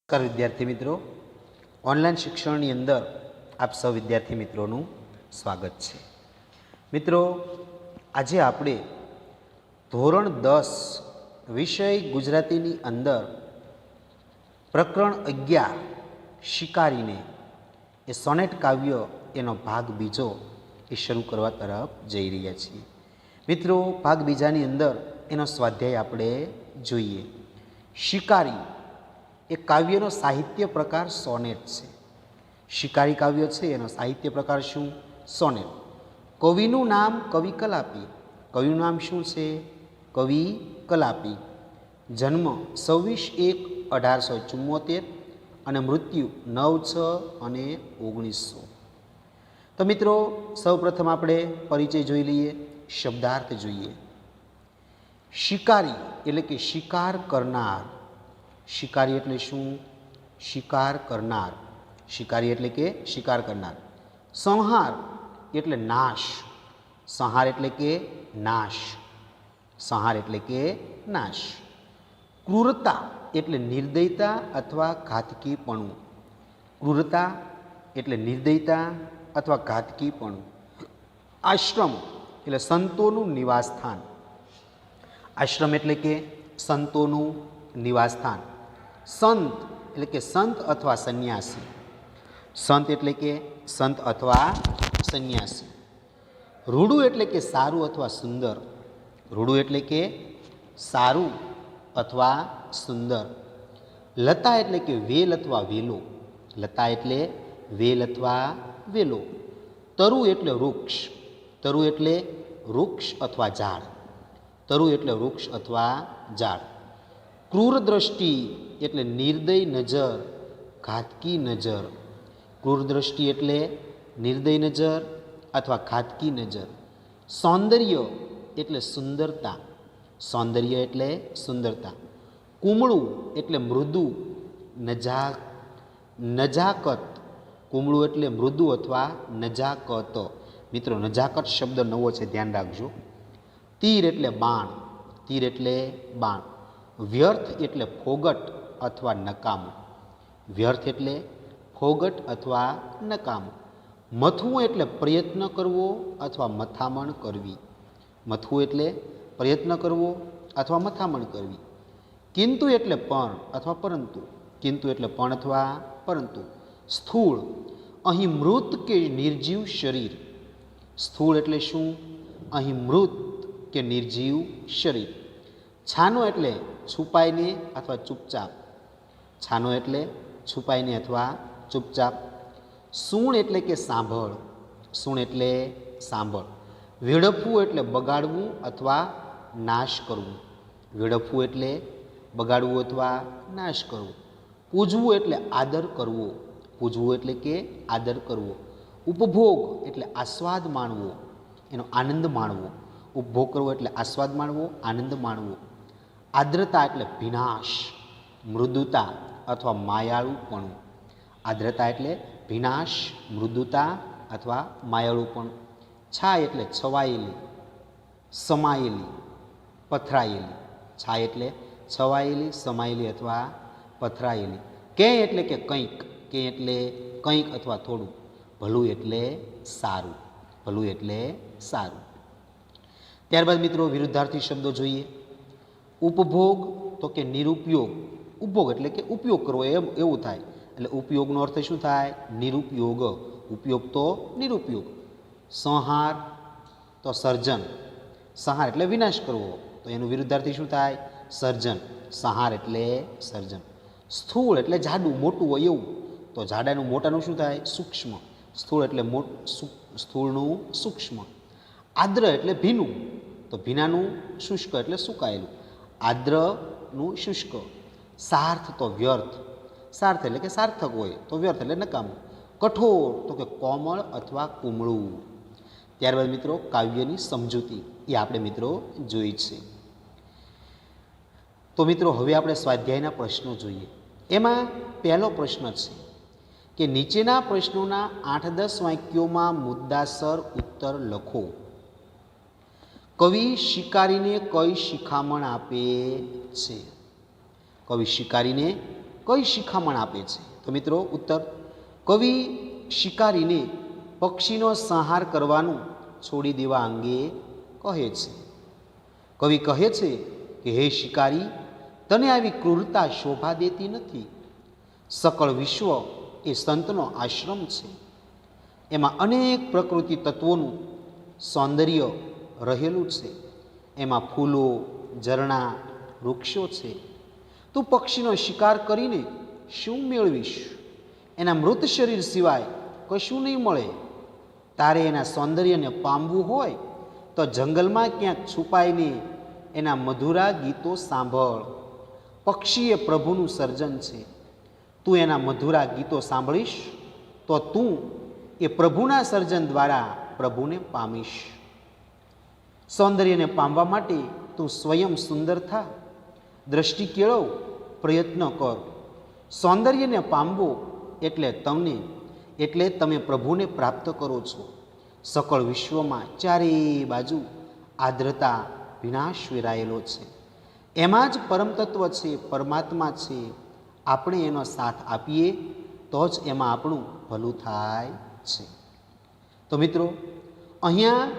નમસ્કાર વિદ્યાર્થી મિત્રો, ઓનલાઈન શિક્ષણની અંદર આપ સૌ વિદ્યાર્થી મિત્રોનું સ્વાગત છે. મિત્રો, આજે આપણે ધોરણ 10 વિષય ગુજરાતીની અંદર પ્રકરણ 11 શિકારીને એ સોનેટ કાવ્ય એનો ભાગ બીજો એ શરૂ કરવા તરફ જઈ રહ્યા છીએ. મિત્રો, ભાગ બીજાની અંદર એનો સ્વાધ્યાય આપણે જોઈએ. શિકારી એ કાવ્યનો સાહિત્ય પ્રકાર સોનેટ છે. શિકારી કાવ્ય છે એનો સાહિત્ય પ્રકાર શું? સોનેટ. કવિનું નામ કવિ કલાપી. કવિનું નામ શું છે? કવિ કલાપી. જન્મ 26/1/1874 અને મૃત્યુ 9/6/1900. તો મિત્રો, સૌપ્રથમ આપણે પરિચય જોઈ લઈએ, શબ્દાર્થ જોઈએ. શિકારી એટલે કે શિકાર કરનાર. શિકારી એટલે શું? શિકાર કરનાર. શિકારી એટલે કે શિકાર કરનાર. સંહાર એટલે નાશ. સંહાર એટલે કે નાશ. સંહાર એટલે કે નાશ. ક્રૂરતા એટલે નિર્દયતા અથવા ઘાતકીપણું. ક્રૂરતા એટલે નિર્દયતા અથવા ઘાતકીપણું. આશ્રમ એટલે સંતોનું નિવાસસ્થાન. આશ્રમ એટલે કે સંતોનું નિવાસસ્થાન. સંત એટલે કે સંત અથવા સંન્યાસી. સંત એટલે કે સંત અથવા સંન્યાસી. રૂડું એટલે કે સારું અથવા સુંદર. રૂડું એટલે કે સારું અથવા સુંદર. લતા એટલે કે વેલ અથવા વેલો. લતા એટલે વેલ અથવા વેલો. તરુ એટલે વૃક્ષ. તરુ એટલે વૃક્ષ અથવા ઝાડ. તરુ એટલે વૃક્ષ અથવા ઝાડ. ક્રૂર દ્રષ્ટિ એટલે નિર્દય નજર, ઘાતકી નજર. ક્રૂર દ્રષ્ટિ એટલે નિર્દય નજર અથવા ઘાતકી નજર. સૌંદર્ય એટલે સુંદરતા. સૌંદર્ય એટલે સુંદરતા. કુમળું એટલે મૃદુ, નજાકત. કુમળું એટલે મૃદુ અથવા નજાકત. મિત્રો, નજાકત શબ્દ નવો છે, ધ્યાન રાખજો. તીર એટલે બાણ. તીર એટલે બાણ. વ્યર્થ એટલે ફોગટ અથવા નકામું. વ્યર્થ એટલે ફોગટ અથવા નકામું. મથવું એટલે પ્રયત્ન કરવો અથવા મથામણ કરવી. મથવું એટલે પ્રયત્ન કરવો અથવા મથામણ કરવી. કિંતુ એટલે પણ અથવા પરંતુ. કિંતુ એટલે પણ અથવા પરંતુ. સ્થૂળ, અહીં મૃત કે નિર્જીવ શરીર. સ્થૂળ એટલે શું? અહીં મૃત કે નિર્જીવ શરીર. છાનો એટલે છુપાઈને અથવા ચૂપચાપ. છાનો એટલે છુપાઈને અથવા ચૂપચાપ. સૂણ એટલે કે સાંભળ. સૂણ એટલે સાંભળ. વેડફવું એટલે બગાડવું અથવા નાશ કરવું. વેડફવું એટલે બગાડવું અથવા નાશ કરવું. પૂજવું એટલે આદર કરવો. પૂજવું એટલે કે આદર કરવો. ઉપભોગ એટલે આસ્વાદ માણવો, એનો આનંદ માણવો. ઉપભોગ કરવો એટલે આસ્વાદ માણવો, આનંદ માણવો. આદ્રતા એટલે ભીનાશ, મૃદુતા અથવા માયાળુપણું. આદ્રતા એટલે ભીનાશ, મૃદુતા અથવા માયાળુપણું. છાય એટલે છવાયેલી, સમાયેલી, પથરાયેલી. છાય એટલે છવાયેલી, સમાયેલી અથવા પથરાયેલી. કંઈ એટલે કે કંઈક. કંઈ એટલે કંઈક અથવા થોડું. ભલું એટલે સારું. ભલું એટલે સારું. ત્યારબાદ મિત્રો, વિરુદ્ધાર્થી શબ્દો જોઈએ. ઉપભોગ તો કે નિરુપયોગ. ઉપભોગ એટલે કે ઉપયોગ કરવો, એવું થાય. એટલે ઉપયોગનો અર્થ શું થાય? નિરુપયોગ. ઉપયોગ તો નિરુપયોગ. સંહાર તો સર્જન. સંહાર એટલે વિનાશ કરવો, તો એનું વિરુદ્ધાર્થી શું થાય? સર્જન. સંહાર એટલે સર્જન. સ્થૂળ એટલે જાડું, મોટું હોય એવું, તો જાડાનું મોટાનું શું થાય? સૂક્ષ્મ. સ્થૂળ એટલે સ્થૂળનું સૂક્ષ્મ. આદ્ર એટલે ભીનું, તો ભીનાનું શુષ્ક એટલે સુકાયેલું. આદ્રનું શુષ્ક. સાર્થ તો વ્યર્થ. સાર્થ એટલે કે સાર્થક હોય, તો વ્યર્થ એટલે નકામું. કઠોર તો કે કોમળ અથવા કુમળું. ત્યારબાદ મિત્રો, કાવ્યની સમજૂતી એ આપણે મિત્રો જોઈ છે. તો મિત્રો, હવે આપણે સ્વાધ્યાયના પ્રશ્નો જોઈએ. એમાં પહેલો પ્રશ્ન છે કે નીચેના પ્રશ્નોના 8-10 વાક્યોમાં મુદ્દાસર ઉત્તર લખો. કવિ શિકારીને કઈ શિખામણ આપે છે? કવિ શિકારીને કઈ શિખામણ આપે છે? તો મિત્રો ઉત્તર, કવિ શિકારીને પક્ષીનો સંહાર કરવાનું છોડી દેવા અંગે કહે છે. કવિ કહે છે કે હે શિકારી, તને આવી ક્રૂરતા શોભા દેતી નથી. સકળ વિશ્વ એ સંતનો આશ્રમ છે. એમાં અનેક પ્રકૃતિ તત્વોનું સૌંદર્ય રહેલું છે. એમાં ફૂલો, ઝરણા, વૃક્ષો છે. તું પક્ષીનો શિકાર કરીને શું મેળવીશ? એના મૃત શરીર સિવાય કશું નહીં મળે. તારે એના સૌંદર્યને પામવું હોય તો જંગલમાં ક્યાંક છુપાઈને એના મધુરા ગીતો સાંભળ. પક્ષી એ પ્રભુનું સર્જન છે. તું એના મધુરા ગીતો સાંભળીશ તો તું એ પ્રભુના સર્જન દ્વારા પ્રભુને પામીશ. સૌંદર્યને પામવા માટે તું સ્વયં સુંદર થા. દ્રષ્ટિ કેળવ, પ્રયત્ન કર. સૌંદર્યને પામવો એટલે તમે પ્રભુને પ્રાપ્ત કરો છો. સકળ વિશ્વમાં ચારે બાજુ આદ્રતા વિનાશ વેરાયેલો છે. એમાં જ પરમ તત્વ છે, પરમાત્મા છે. આપણે એનો સાથ આપીએ તો જ એમાં આપણું ભલું થાય છે. તો મિત્રો, અહીંયા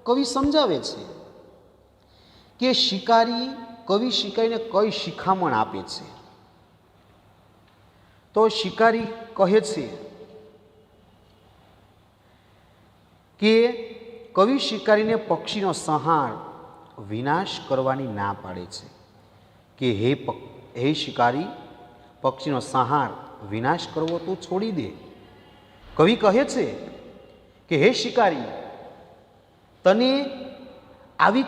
કવિ સમજાવે છે કે કવિ શિકારીને કઈ શિખામણ આપે છે. તો શિકારી કહે છે કે કવિ શિકારીને પક્ષીનો સંહાર, વિનાશ કરવાની ના પાડે છે કે હે શિકારી, પક્ષીનો સંહાર, વિનાશ કરવો તું છોડી દે. કવિ કહે છે કે હે શિકારી, તને આવી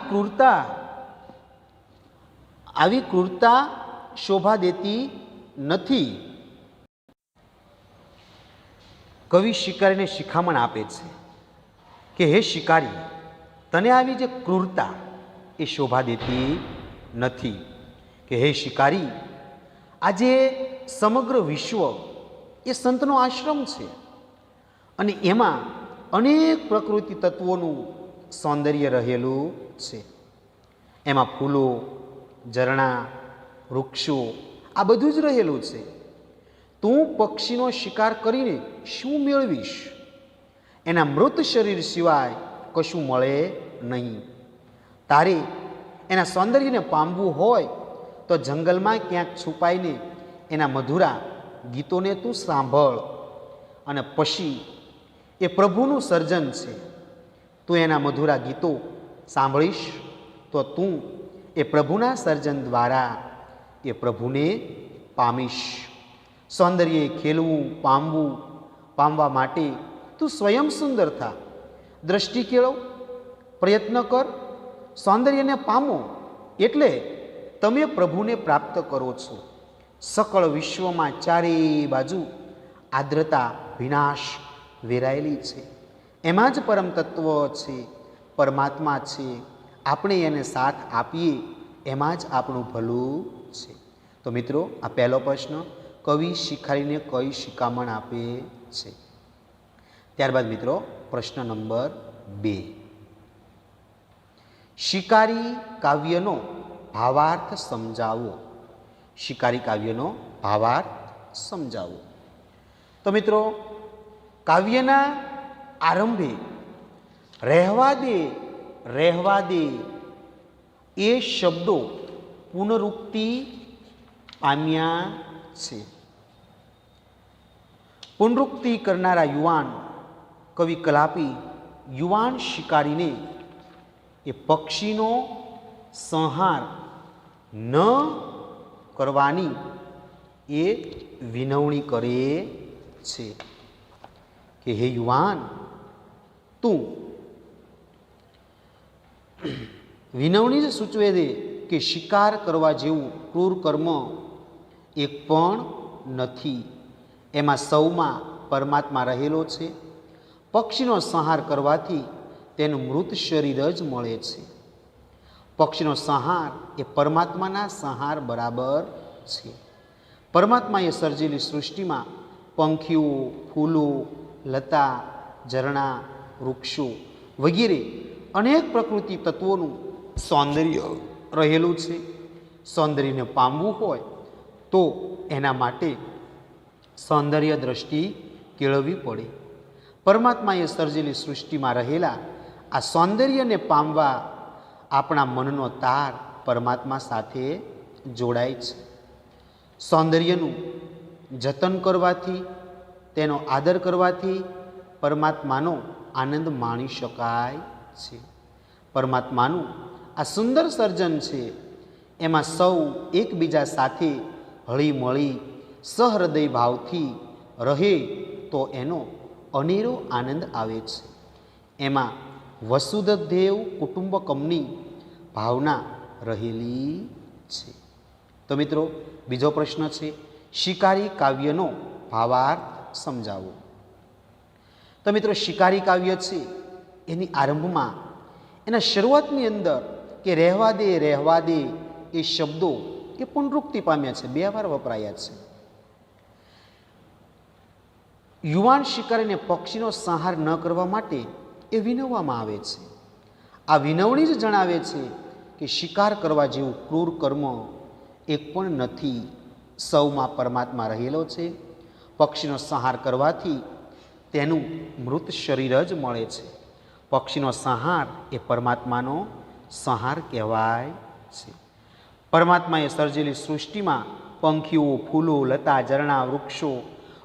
ક્રૂરતા શોભા દેતી નથી. કવિ શિકારીને શિખામણ આપે છે કે હે શિકારી, તને આવી જે ક્રૂરતા એ શોભા દેતી નથી. કે હે શિકારી, આજે સમગ્ર વિશ્વ એ સંતનો આશ્રમ છે અને એમાં અનેક પ્રકૃતિ તત્વોનું સૌંદર્ય રહેલું છે. એમાં ફૂલો, ઝરણા, વૃક્ષો, આ બધું જ રહેલું છે. તું પક્ષીનો શિકાર કરીને શું મેળવીશ? એના મૃત શરીર સિવાય કશું મળે નહીં. તારે એના સૌંદર્યને પામવું હોય તો જંગલમાં ક્યાંક છુપાઈને એના મધુરા ગીતોને તું સાંભળ. અને પછી એ પ્રભુનું સર્જન છે. તું એના મધુરા ગીતો સાંભળીશ તો તું એ પ્રભુના સર્જન દ્વારા એ પ્રભુને પામીશ. સૌંદર્ય ખેલવું, પામવા માટે તું સ્વયં સુંદર થા. દ્રષ્ટિ કેળવ, પ્રયત્ન કર. સૌંદર્યને પામો એટલે તમે પ્રભુને પ્રાપ્ત કરો છો. સકળ વિશ્વમાં ચારે બાજુ આદ્રતા વિનાશ વેરાયેલી છે. એમાં જ પરમ તત્વ છે, પરમાત્મા છે. આપણે એને સાથ આપીએ એમાં જ આપણું ભલું છે. તો મિત્રો, આ પહેલો પ્રશ્ન, કવિ શિકારીને કઈ શિખામણ આપે છે. ત્યારબાદ મિત્રો પ્રશ્ન નંબર 2, શિકારી કાવ્યનો ભાવાર્થ સમજાવો. શિકારી કાવ્યનો ભાવાર્થ સમજાવો. તો મિત્રો, કાવ્યના આરંભે રહેવા દે એ શબ્દો પુનરુક્તિ પામ્યા છે. પુનરુક્તિ કરનારા યુવાન કવિ કલાપી યુવાન શિકારીને એ પક્ષીનો સંહાર ન કરવાની એ વિનવણી કરે છે કે હે યુવાન, તું વિનવણી જ સૂચવે દે કે શિકાર કરવા જેવું ક્રૂર કર્મ એક પણ નથી. એમાં સૌમાં પરમાત્મા રહેલો છે. પક્ષીનો સંહાર કરવાથી તેનું મૃત શરીર જ મળે છે. પક્ષીનો સંહાર એ પરમાત્માના સંહાર બરાબર છે. પરમાત્માએ સર્જેલી સૃષ્ટિમાં પંખીઓ, ફૂલો, લતા, ઝરણા, વૃક્ષો વગેરે અનેક પ્રકૃતિ તત્વોનું સૌંદર્ય રહેલું છે. સૌંદર્યને પામવું હોય તો એના માટે સૌંદર્ય દ્રષ્ટિ કેળવવી પડે. પરમાત્માએ સર્જેલી સૃષ્ટિમાં રહેલા આ સૌંદર્યને પામવા આપણા મનનો તાર પરમાત્મા સાથે જોડાય છે. સૌંદર્યનું જતન કરવાથી, તેનો આદર કરવાથી પરમાત્માનો આનંદ માણી શકાય છે. પરમાત્માનું આ સુંદર સર્જન છે, એમાં સૌ એકબીજા સાથે હળીમળી સહૃદય ભાવથી રહે તો એનો અનેરો આનંદ આવે છે. એમાં વસુધૈવ કુટુંબકમની ભાવના રહેલી છે. તો મિત્રો, બીજો પ્રશ્ન છે, શિકારી કાવ્યનો ભાવાર્થ સમજાવો. તો મિત્રો, શિકારી કાવ્ય છે એની આરંભમાં, એના શરૂઆતની અંદર કે રહેવા દે એ શબ્દો એ પુનરુક્તિ પામ્યા છે, 2 વાર વપરાયા છે. યુવાન શિકારીને પક્ષીનો સંહાર ન કરવા માટે એ વિનવવામાં આવે છે. આ વિનવણી જ જણાવે છે કે શિકાર કરવા જેવું ક્રૂર કર્મ એક પણ નથી. સૌમાં પરમાત્મા રહેલો છે. પક્ષીનો સંહાર કરવાથી તેનું મૃત શરીર જ મળે છે. પક્ષીનો સંહાર એ પરમાત્માનો સંહાર કહેવાય છે. પરમાત્માએ સર્જેલી સૃષ્ટિમાં પંખીઓ, ફૂલો, લતા, ઝરણા, વૃક્ષો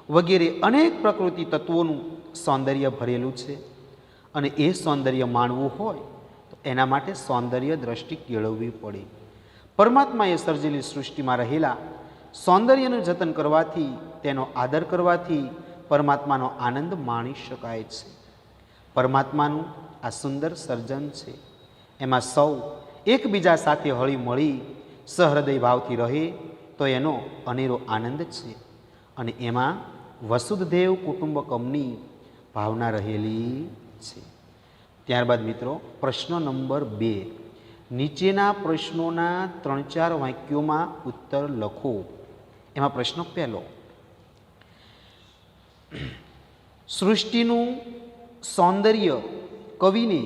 વગેરે અનેક પ્રકૃતિ તત્વોનું સૌંદર્ય ભરેલું છે. અને એ સૌંદર્ય માણવું હોય તો એના માટે સૌંદર્ય દ્રષ્ટિ કેળવવી પડે. પરમાત્માએ સર્જેલી સૃષ્ટિમાં રહેલા સૌંદર્યનું જતન કરવાથી, તેનો આદર કરવાથી પરમાત્માનો આનંદ માણી શકાય છે. પરમાત્માનું આ સુંદર સર્જન છે, એમાં સૌ એકબીજા સાથે હળીમળી સહૃદય ભાવથી રહે તો એનો અનેરો આનંદ છે. અને એમાં વસુધૈવ કુટુંબકમની ભાવના રહેલી છે. ત્યારબાદ મિત્રો, પ્રશ્ન નંબર 2, નીચેના પ્રશ્નોના 3-4 વાક્યોમાં ઉત્તર લખો. એમાં પ્રશ્ન પહેલો, સૃષ્ટિનું સૌંદર્ય કવિને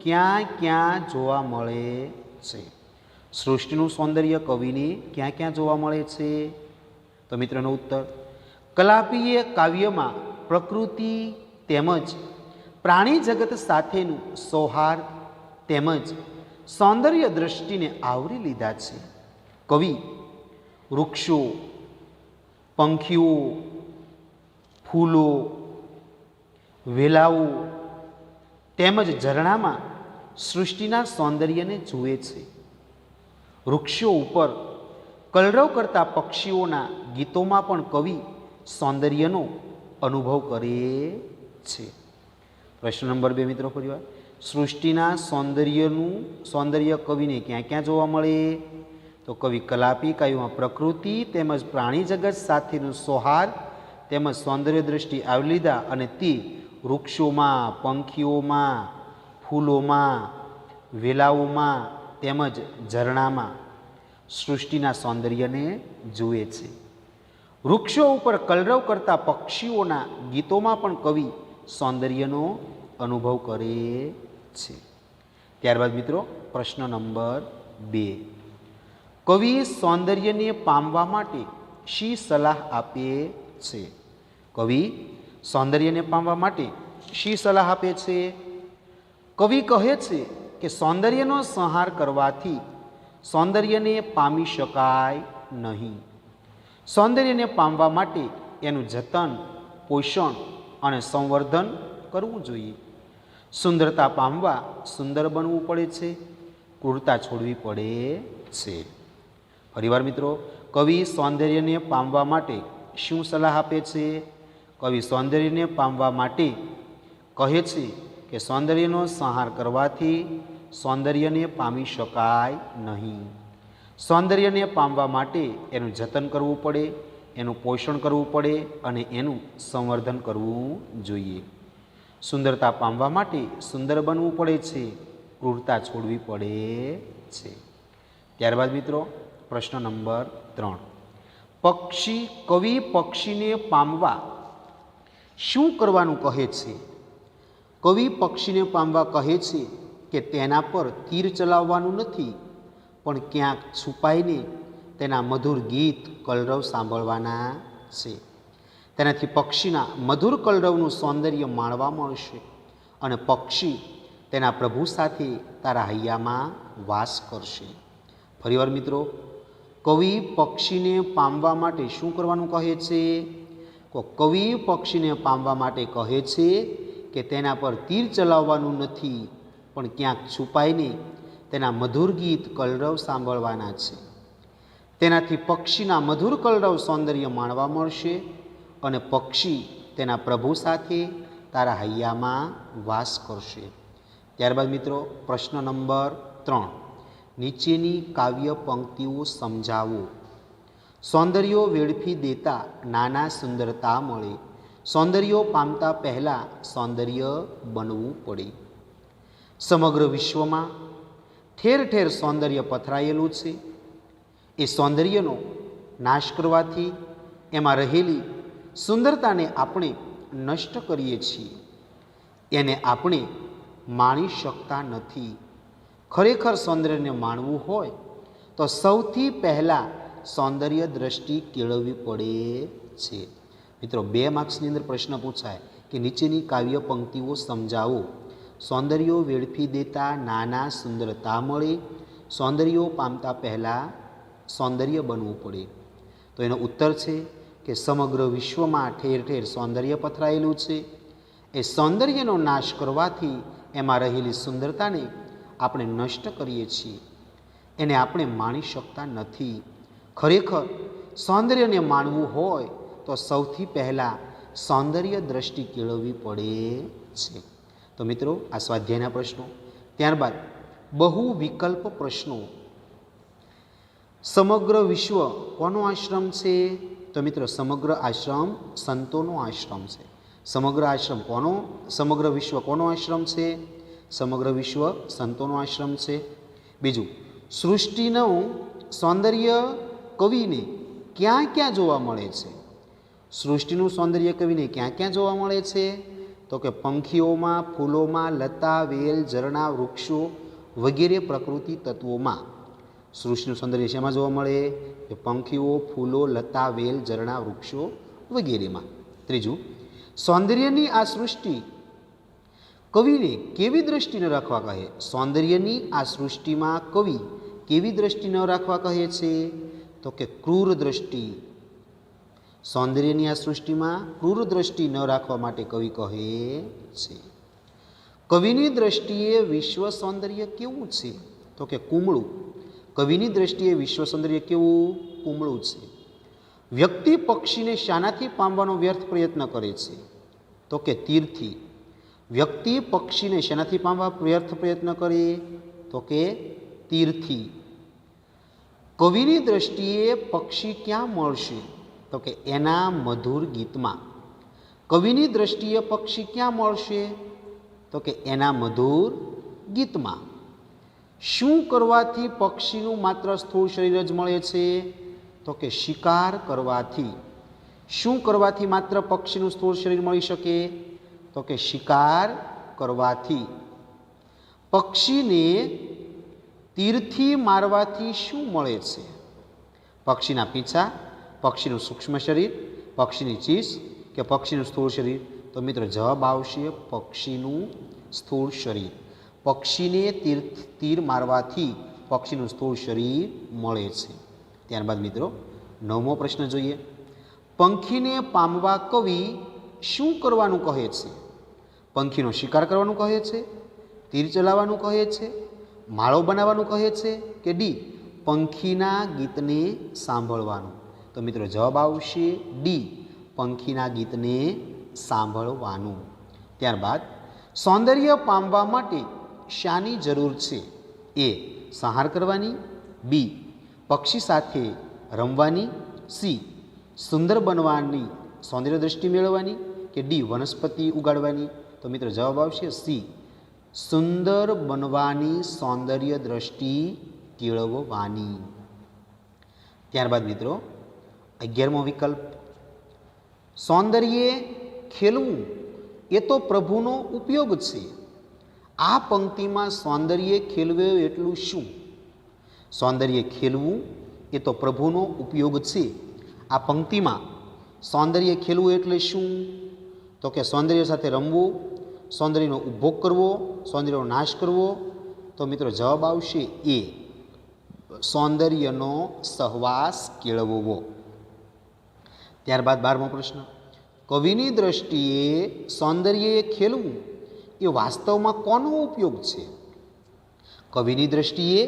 ક્યાં ક્યાં જોવા મળે છે? સૃષ્ટિનું સૌંદર્ય કવિને ક્યાં ક્યાં જોવા મળે છે? તો મિત્રોનો ઉત્તર, કલાપીય કાવ્યમાં પ્રકૃતિ તેમજ પ્રાણી જગત સાથેનું સૌહાર્દ તેમજ સૌંદર્ય દ્રષ્ટિને આવરી લીધા છે. કવિ વૃક્ષો, પંખીઓ, ફૂલો, વેલાઓ તેમજ ઝરણામાં સૃષ્ટિના સૌંદર્યને જુએ છે. વૃક્ષો ઉપર કલરવ કરતા પક્ષીઓના ગીતોમાં પણ કવિ સૌંદર્યનો અનુભવ કરે છે. પ્રશ્ન નંબર 2 મિત્રો, ફરીવાર, સૃષ્ટિના સૌંદર્ય કવિને ક્યાં ક્યાં જોવા મળે? તો કવિ કલાપી કાવ્યમાં પ્રકૃતિ તેમજ પ્રાણી જગત સાથેનું સૌહાર્દ તેમજ સૌંદર્ય દ્રષ્ટિ આવરી લીધા, અને તે વૃક્ષોમાં, પંખીઓમાં, ફૂલોમાં, વેલાઓમાં તેમજ ઝરણામાં સૃષ્ટિના સૌંદર્યને જુએ છે. વૃક્ષો ઉપર કલરવ કરતા પક્ષીઓના ગીતોમાં પણ કવિ સૌંદર્યનો અનુભવ કરે છે. ત્યારબાદ મિત્રો, પ્રશ્ન નંબર 2, કવિ સૌંદર્યને પામવા માટે શી સલાહ આપે છે? કવિ સૌંદર્યને પામવા માટે શી સલાહ આપે છે? કવિ કહે છે કે સૌંદર્યનો સંહાર કરવાથી સૌંદર્યને પામી શકાય નહીં. સૌંદર્યને પામવા માટે એનું જતન, પોષણ અને સંવર્ધન કરવું જોઈએ. સુંદરતા પામવા સુંદર બનવું પડે છે, ક્રૂરતા છોડવી પડે છે. ફરીવાર મિત્રો, કવિ સૌંદર્યને પામવા માટે શું સલાહ આપે છે? કવિ સૌંદર્યને પામવા માટે કહે છે કે સૌંદર્યનો સંહાર કરવાથી સૌંદર્યને પામી શકાય નહીં. સૌંદર્યને પામવા માટે એનું જતન કરવું પડે, એનું પોષણ કરવું પડે અને એનું સંવર્ધન કરવું જોઈએ. સુંદરતા પામવા માટે સુંદર બનવું પડે છે, ક્રૂરતા છોડવી પડે છે. ત્યારબાદ મિત્રો, પ્રશ્ન નંબર 3, કવિ પક્ષીને પામવા શું કરવાનું કહે છે? કવિ પક્ષીને પામવા કહે છે કે તેના પર તીર ચલાવવાનું નથી, પણ ક્યાંક છુપાઈને તેના મધુર ગીત કલરવ સાંભળવાના છે. તેનાથી પક્ષીના મધુર કલરવનું સૌંદર્ય માણવા મળશે અને પક્ષી તેના પ્રભુ સાથે તારા હૈયામાં વાસ કરશે. ફરીવાર મિત્રો, કવિ પક્ષીને પામવા માટે શું કરવાનું કહે છે? તો કવિ પક્ષીને પામવા માટે કહે છે કે તેના પર તીર ચલાવવાનું નથી, પણ ક્યાંક છુપાઈને તેના મધુર ગીત કલરવ સાંભળવાના છે. તેનાથી પક્ષીના મધુર કલરવ સૌંદર્ય માણવા મળશે અને પક્ષી તેના પ્રભુ સાથે તારા હૈયામાં વાસ કરશે. ત્યારબાદ મિત્રો પ્રશ્ન નંબર 3, નીચેની કાવ્ય પંક્તિઓ સમજાવો. સૌંદર્યો વેડફી દેતા નાના સુંદરતા મળે, સૌંદર્યો પામતા પહેલાં સૌંદર્ય બનવું પડે. સમગ્ર વિશ્વમાં ઠેર ઠેર સૌંદર્ય પથરાયેલું છે. એ સૌંદર્યનો નાશ કરવાથી એમાં રહેલી સુંદરતાને આપણે નષ્ટ કરીએ છીએ. એને આપણે માણી શકતા નથી. ખરેખર સૌંદર્યને માણવું હોય તો સૌથી પહેલાં સૌંદર્ય દ્રષ્ટિ કેળવવી પડે છે. મિત્રો 2 માર્ક્સની અંદર પ્રશ્ન પૂછાય કે નીચેની કાવ્ય પંક્તિઓ સમજાવો. સૌંદર્યો વેડફી દેતા નાના સુંદરતા મળે, સૌંદર્યો પામતા પહેલાં સૌંદર્ય બનવું પડે. તો એનો ઉત્તર છે કે સમગ્ર વિશ્વમાં ઠેર ઠેર સૌંદર્ય પથરાયેલું છે. એ સૌંદર્યનો નાશ કરવાથી એમાં રહેલી સુંદરતાને આપણે નષ્ટ કરીએ છીએ. એને આપણે માણી શકતા નથી. ખરેખર સૌંદર્યને માણવું હોય તો સૌથી પહેલાં સૌંદર્ય દ્રષ્ટિ કેળવવી પડે છે. તો મિત્રો આ સ્વાધ્યાયના પ્રશ્નો. ત્યારબાદ બહુ વિકલ્પ પ્રશ્નો. સમગ્ર વિશ્વ કોનો આશ્રમ છે? તો મિત્રો સમગ્ર આશ્રમ સંતોનો આશ્રમ છે. સમગ્ર વિશ્વ કોનો આશ્રમ છે? સમગ્ર વિશ્વ સંતોનો આશ્રમ છે. બીજું, સૃષ્ટિનું સૌંદર્ય કવિને ક્યાં ક્યાં જોવા મળે છે? સૃષ્ટિનું સૌંદર્ય કવિને ક્યાં ક્યાં જોવા મળે છે? તો કે પંખીઓમાં, ફૂલોમાં, લતા, વેલ, ઝરણા, વૃક્ષો વગેરે પ્રકૃતિ તત્વોમાં. સૃષ્ટિનું સૌંદર્ય શેમાં જોવા મળે? કે પંખીઓ, ફૂલો, લતા, વેલ, ઝરણા, વૃક્ષો વગેરેમાં. ત્રીજું, સૌંદર્યની આ સૃષ્ટિ કવિને કેવી દ્રષ્ટિ ન રાખવા કહે? સૌંદર્યની આ સૃષ્ટિમાં કવિ કેવી દ્રષ્ટિ ન રાખવા કહે છે? તો કે ક્રૂર દ્રષ્ટિ. સૌંદર્યની આ સૃષ્ટિમાં ક્રૂર દ્રષ્ટિ ન રાખવા માટે કવિ કહે છે. કવિની દ્રષ્ટિએ વિશ્વ સૌંદર્ય કેવું છે? તો કે કુમળું. કવિની દ્રષ્ટિએ વિશ્વ સૌંદર્ય કેવું? કુમળું છે. વ્યક્તિ પક્ષીને શાનાથી પામવાનો વ્યર્થ પ્રયત્ન કરે છે? તો કે તીરથી. વ્યક્તિ પક્ષીને શેનાથી પામવા વ્યર્થ પ્રયત્ન કરે? તો કે તીરથી. કવિની દ્રષ્ટિએ પક્ષી ક્યાં મળશે? તો કે એના મધુર ગીતમાં. કવિની દ્રષ્ટિએ પક્ષી ક્યાં મળશે? તો કે એના મધુર ગીતમાં. શું કરવાથી પક્ષીનું માત્ર સ્થૂળ શરીર જ મળે છે? તો કે શિકાર કરવાથી. શું કરવાથી માત્ર પક્ષીનું સ્થૂળ શરીર મળી શકે? તો કે શિકાર કરવાથી. પક્ષીને તીરથી મારવાથી શું મળે છે? પક્ષીના પીંછા, પક્ષીનું સૂક્ષ્મ શરીર, પક્ષીની ચીસ કે પક્ષીનું સ્થૂળ શરીર? તો મિત્રો જવાબ આવશે પક્ષીનું સ્થૂળ શરીર. પક્ષીને તીર મારવાથી પક્ષીનું સ્થૂળ શરીર મળે છે. ત્યારબાદ મિત્રો 9મો પ્રશ્ન જોઈએ. પંખીને પામવા કવિ શું કરવાનું કહે છે? પંખીનો શિકાર કરવાનું કહે છે, તીર ચલાવવાનું કહે છે, માળો બનાવવાનું કહે છે કે ડી પંખીના ગીતને સાંભળવાનું? તો મિત્રો જવાબ આવશે ડી પંખીના ગીતને સાંભળવાનું. ત્યારબાદ સૌંદર્ય પામવા માટે શાની જરૂર છે? એ સંહાર કરવાની, બી પક્ષી સાથે રમવાની, સી સુંદર બનવાની સૌંદર્ય દ્રષ્ટિ મેળવવાની કે ડી વનસ્પતિ ઉગાડવાની? તો મિત્રો જવાબ આવશે સી સુંદર બનવાની સૌંદર્ય દ્રષ્ટિ કેળવવાની. ત્યારબાદ મિત્રો 11મો વિકલ્પ. સૌંદર્યે ખેલવું એ તો પ્રભુનો ઉપયોગ છે. આ પંક્તિમાં સૌંદર્ય ખેલવે એટલું શું? સૌંદર્ય ખેલવું એ તો પ્રભુનો ઉપયોગ છે. આ પંક્તિમાં સૌંદર્ય ખેલવું એટલે શું? તો કે સૌંદર્ય સાથે રમવું, સૌંદર્યનો ઉપભોગ કરવો, સૌંદર્યનો નાશ કરવો. તો મિત્રો જવાબ આવશે એ, સૌંદર્યનો સહવાસ કેળવવો. ત્યારબાદ 12મો પ્રશ્ન, કવિની દ્રષ્ટિએ સૌંદર્યએ ખેલવું એ વાસ્તવમાં કોનો ઉપયોગ છે? કવિની દ્રષ્ટિએ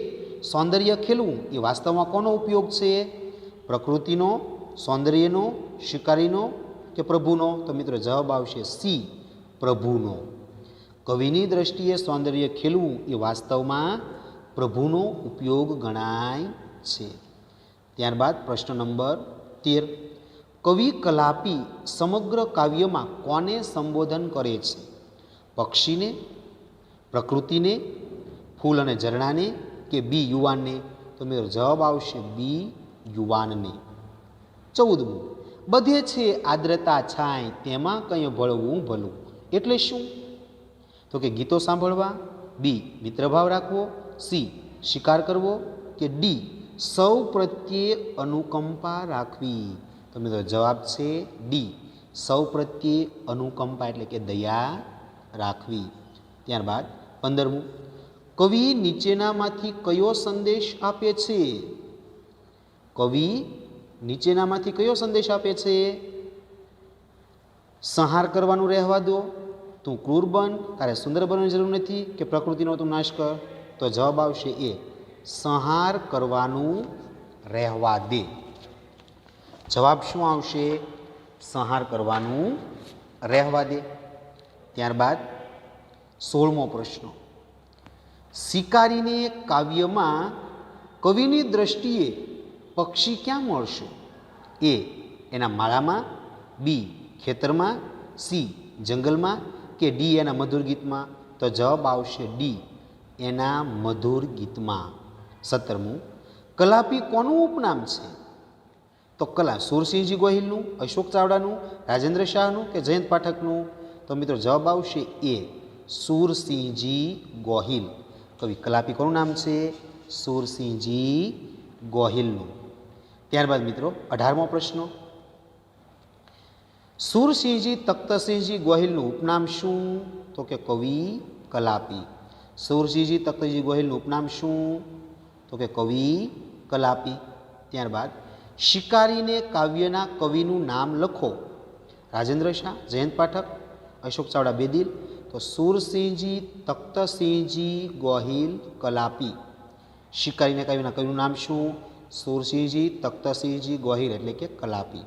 સૌંદર્ય ખેલવું એ વાસ્તવમાં કોનો ઉપયોગ છે? પ્રકૃતિનો, સૌંદર્યનો, શિકારીનો કે પ્રભુનો? તો મિત્રો જવાબ આવશે સી, પ્રભુનો. કવિની દ્રષ્ટિએ સૌંદર્ય ખેલવું એ વાસ્તવમાં પ્રભુનો ઉપયોગ ગણાય છે. ત્યારબાદ પ્રશ્ન નંબર 13, કવિ કલાપી સમગ્ર કાવ્યમાં કોને સંબોધન કરે છે? પક્ષીને, પ્રકૃતિને, ફૂલ અને ઝરણાને કે બી, યુવાનને? તો મિત્રો જવાબ આવશે બી, યુવાનને. 14મું, બધે છે આદ્રતા છાંય તેમાં કંઈ ભળવું ભલું એટલે શું? તો કે ગીતો સાંભળવા, બી, મિત્રભાવ રાખવો, સી, શિકાર કરવો કે ડી, સૌ પ્રત્યે અનુકંપા રાખવી? તો મિત્રો જવાબ છે ડી, સૌ પ્રત્યે અનુકંપા એટલે કે દયા રાખવી. ત્યારબાદ 15મું, કવિ નીચેનામાંથી કયો સંદેશ આપે છે? કવિ નીચેનામાંથી કયો સંદેશ આપે છે? સંહાર કરવાનું રહેવા દો, તું ક્રૂર બન, તારે સુંદર બનવાની જરૂર નથી કે પ્રકૃતિનો તું નાશ કર? તો જવાબ આવશે એ, સંહાર કરવાનું રહેવા દે. જવાબ શું આવશે? સંહાર કરવાનું રહેવા દે. ત્યારબાદ 16મો પ્રશ્ન, શિકારીને કાવ્યમાં કવિની દ્રષ્ટિએ પક્ષી ક્યાં મળશે? એ, એના માળામાં, બી, ખેતરમાં, સી, જંગલમાં કે ડી, એના મધુર ગીતમાં? તો જવાબ આવશે ડી, એના મધુર ગીતમાં. 17મું, કલાપી કોનું ઉપનામ છે? તો કલા સુરસિંહજી ગોહિલનું, અશોક ચાવડાનું, રાજેન્દ્ર શાહનું કે જયંત પાઠકનું? તો મિત્રો જવાબ આવશે એ, સુરસિંહજી ગોહિલ. કવિ કલાપી કોનું નામ છે? સુરસિંહજી ગોહિલનું. ત્યારબાદ મિત્રો 18મો પ્રશ્ન, સુરસિંહજી તખ્તસિંહજી ગોહિલનું ઉપનામ શું? તો કે કવિ કલાપી. સુરસિંહજી તખ્તસિંહજી ગોહિલનું ઉપનામ શું? તો કે કવિ કલાપી. ત્યારબાદ શિકારીને કાવ્યના કવિનું નામ લખો. રાજેન્દ્ર શાહ, જયંત પાઠક, અશોક ચાવડા બેદિલ? તો સુરસિંહજી તખ્તસિંહજી ગોહિલ કલાપી. શિકારીને કાવ્યના કવિનું નામ શું? સુરસિંહજી તખ્તસિંહજી ગોહિલ એટલે કે કલાપી.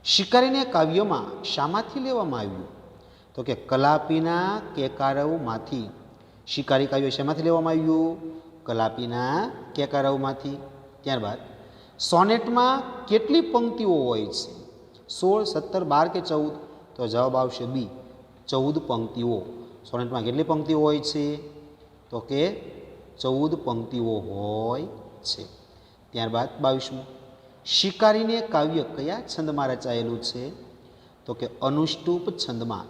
શિકારીને કાવ્યમાં શામાંથી લેવામાં આવ્યું? તો કે કલાપીના કેકારવમાંથી. શિકારી કાવ્ય શામાંથી લેવામાં આવ્યું? કલાપીના કેકારવમાંથી. ત્યારબાદ સોનેટમાં કેટલી પંક્તિઓ હોય છે? 16, 17, 12 કે 14? તો જવાબ આવશે બી, 14 પંક્તિઓ. સોનેટમાં કેટલી પંક્તિઓ હોય છે? તો કે 14 પંક્તિઓ હોય છે. ત્યારબાદ 22મું, શિકારીને કાવ્ય કયા છંદમાં રચાયેલું છે? તો કે અનુષ્ટુપ છંદમાં.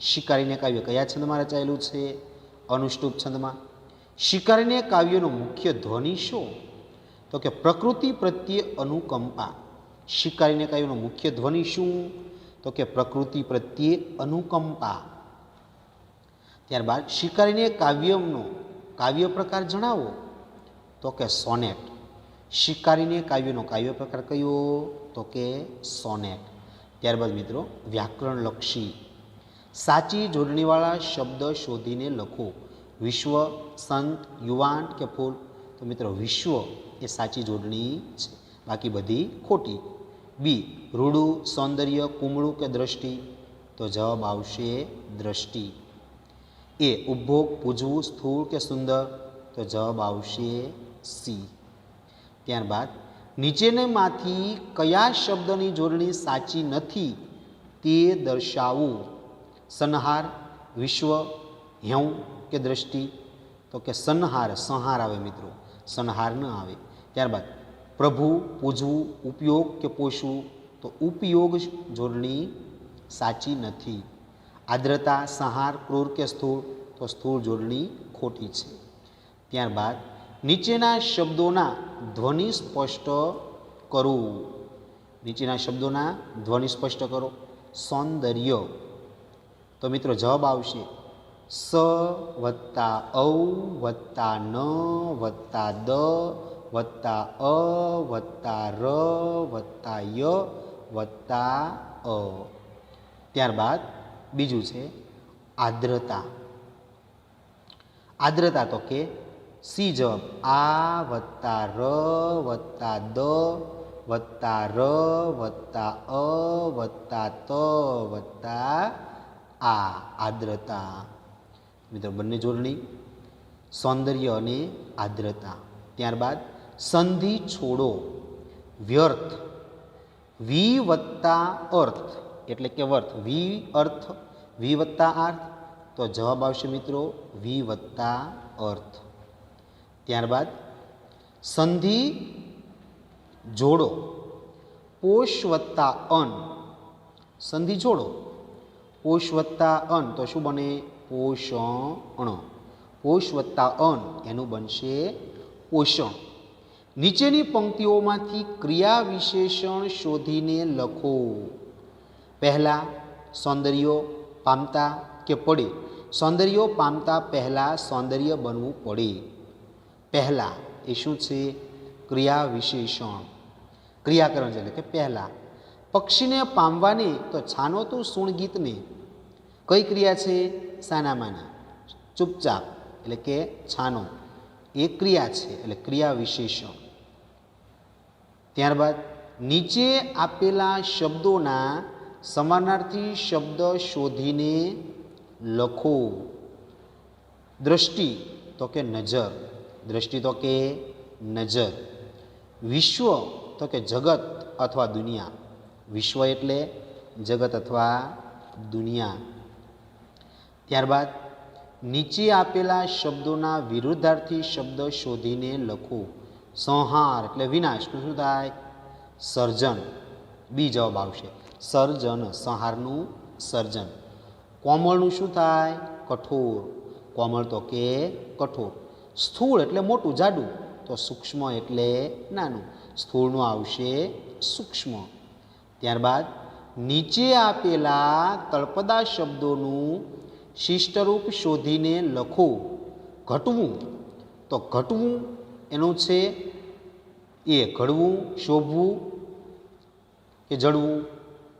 શિકારીને કાવ્ય કયા છંદમાં રચાયેલું છે? અનુષ્ટુપ છંદમાં. શિકારીને કાવ્યનો મુખ્ય ધ્વનિ શું? તો કે પ્રકૃતિ પ્રત્યે અનુકંપા. શિકારીને કાવ્યનો મુખ્ય ધ્વનિ શું? તો કે પ્રકૃતિ પ્રત્યે અનુકંપા. ત્યારબાદ શિકારીને કાવ્યનો કાવ્ય પ્રકાર જણાવો. તો કે સોનેટ. શિકારીને કાવ્યનો કાવ્ય પ્રકાર કયો? તો કે સોનેટ. ત્યારબાદ મિત્રો વ્યાકરણલક્ષી, સાચી જોડણીવાળા શબ્દ શોધીને લખો. વિશ્વ, સંત, યુવાન કે ફૂલ? તો મિત્રો વિશ્વ એ સાચી જોડણી છે, બાકી બધી ખોટી. બી, રૂડું, સૌંદર્ય, કુમળું કે દ્રષ્ટિ? તો જવાબ આવશે દ્રષ્ટિ. એ, ઉપભોગ, પૂજવું, સ્થૂળ કે સુંદર? તો જવાબ આવશે સી. ત્યારબાદ નીચેનામાંથી કયા શબ્દની જોડણી સાચી નથી તે દર્શાવવું? સંહાર, વિશ્વ, હેઉ કે દ્રષ્ટિ? તો કે સંહાર. સંહાર આવે મિત્રો, સંહાર ન આવે. ત્યારબાદ પ્રભુ, પૂજવું, ઉપયોગ કે પોષવું? તો ઉપયોગ જોડણી સાચી નથી. આદ્રતા, સંહાર, ક્રૂર કે સ્થૂળ? તો સ્થૂળ જોડણી ખોટી છે. ત્યારબાદ નીચેના શબ્દોના ધ્વનિ સ્પષ્ટ કરવું. નીચેના શબ્દોના ધ્વનિ સ્પષ્ટ કરો. સૌંદર્ય. તો મિત્રો જવાબ આવશે સ વત્તા ઔ વત્તા ન વત્તા દ વત્તા અ વત્તા ર વત્તા ય વત્તા અ. ત્યારબાદ બીજું છે આર્દ્રતા. આર્દ્રતા તો કે સી જવાબ આ વત્તા ર વત્તા દ વત્તા ર વત્તા અ વત્તા ત વત્તા આ. આર્દ્રતા. મિત્રો બંને જોડણી સૌંદર્ય અને આર્દ્રતા. ત્યારબાદ સંધિ છોડો. વ્યર્થ. વી વત્તા અર્થ એટલે કે વર્થ. વી અર્થ વી વત્તા અર્થ. તો જવાબ આવશે મિત્રો વી વત્તા અર્થ. ત્યારબાદ સંધિ જોડો. પોષ વત્તા અન. સંધિ જોડો પોષ વત્તા અન તો શું બને પોષણ. પોષ વત્તા અન એનું બનશે પોષણ. નીચેની પંક્તિઓમાંથી ક્રિયા વિશેષણ શોધીને લખો. પહેલા સૌંદર્ય પામતા કે પડે. સૌંદર્ય પામતા પહેલાં સૌંદર્ય બનવું પડે. પહેલાં એ શું છે ક્રિયા વિશેષણ. ક્રિયાકરણ છે એટલે કે પહેલાં. પક્ષીને પામવાને તો છાનો તું સુણ ગીતને. કઈ ક્રિયા છે સાનામાના. ચૂપચાપ એટલે કે છાનો એ ક્રિયા છે એટલે ક્રિયા વિશેષણ. ત્યારબાદ નીચે આપેલા શબ્દોના સમાનાર્થી શબ્દ શોધીને લખો. દ્રષ્ટિ તો કે નજર. દ્રષ્ટિ તો કે નજર. વિશ્વ તો કે જગત અથવા દુનિયા. વિશ્વ એટલે જગત અથવા દુનિયા. ત્યારબાદ નીચે આપેલા શબ્દોના વિરુદ્ધાર્થી શબ્દ શોધીને લખો. સંહાર એટલે વિનાશ. શું થાય સર્જન. બી જવાબ આવશે સર્જન. સંહારનું સર્જન. કોમળનું શું થાય કઠોર. કોમળ તો કે કઠોર. સ્થૂળ એટલે મોટું જાડું. તો સૂક્ષ્મ એટલે નાનું. સ્થૂળનું આવશે સૂક્ષ્મ. ત્યારબાદ નીચે આપેલા તળપદા શબ્દોનું શિષ્ટરૂપ શોધીને લખો. ઘટવું તો ઘટવું એનું છે એ ઘડવું શોભવું કે જડવું.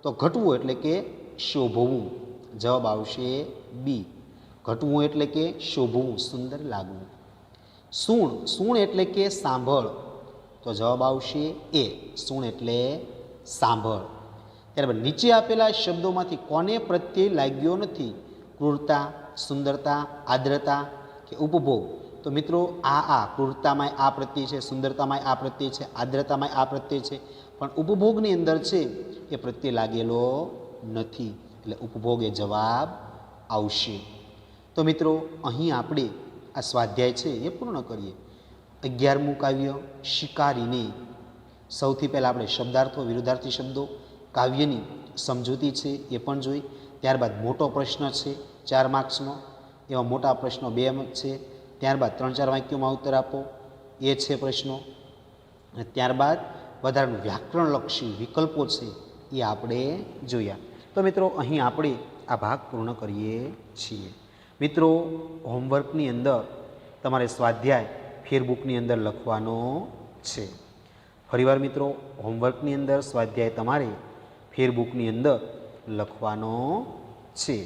તો ઘટવું એટલે કે શોભવું. જવાબ આવશે બી. ઘટવું એટલે કે શોભવું સુંદર લાગવું. સૂણ. સૂણ એટલે કે સાંભળ. તો જવાબ આવશે એ. સૂણ એટલે સાંભળ. ત્યારબાદ નીચે આપેલા શબ્દોમાંથી કોને પ્રત્યય લાગ્યો નથી. ક્રૂરતા સુંદરતા આર્દ્રતા કે ઉપભોગ. તો મિત્રો આ ક્રૂરતામાંય આ પ્રત્યય છે, સુંદરતામાંય આ પ્રત્યય છે, આર્દ્રતામાંય આ પ્રત્યય છે, પણ ઉપભોગની અંદર છે એ પ્રત્યય લાગેલો નથી એટલે ઉપભોગ એ જવાબ આવશે. તો મિત્રો અહીં આપણે આ સ્વાધ્યાય છે એ પૂર્ણ કરીએ. 11મું કાવ્ય શિકારીને. સૌથી પહેલાં આપણે શબ્દાર્થો વિરુદ્ધાર્થી શબ્દો કાવ્યની સમજૂતી છે એ પણ જોઈ. ત્યારબાદ મોટો પ્રશ્ન છે 4 માર્ક્સનો. એવા મોટા પ્રશ્નો 2 છે. ત્યારબાદ 3-4 વાક્યોમાં ઉત્તર આપો એ છે પ્રશ્નો. અને ત્યારબાદ વધારાનું વ્યાકરણલક્ષી વિકલ્પો છે એ આપણે જોયા. તો મિત્રો અહીં આપણે આ ભાગ પૂર્ણ કરીએ છીએ. મિત્રો હોમવર્કની અંદર તમારે સ્વાધ્યાય ફેરબુકની અંદર લખવાનો છે. ફરીવાર મિત્રો હોમવર્કની અંદર સ્વાધ્યાય તમારે ફેરબુકની અંદર લખવાનો છે.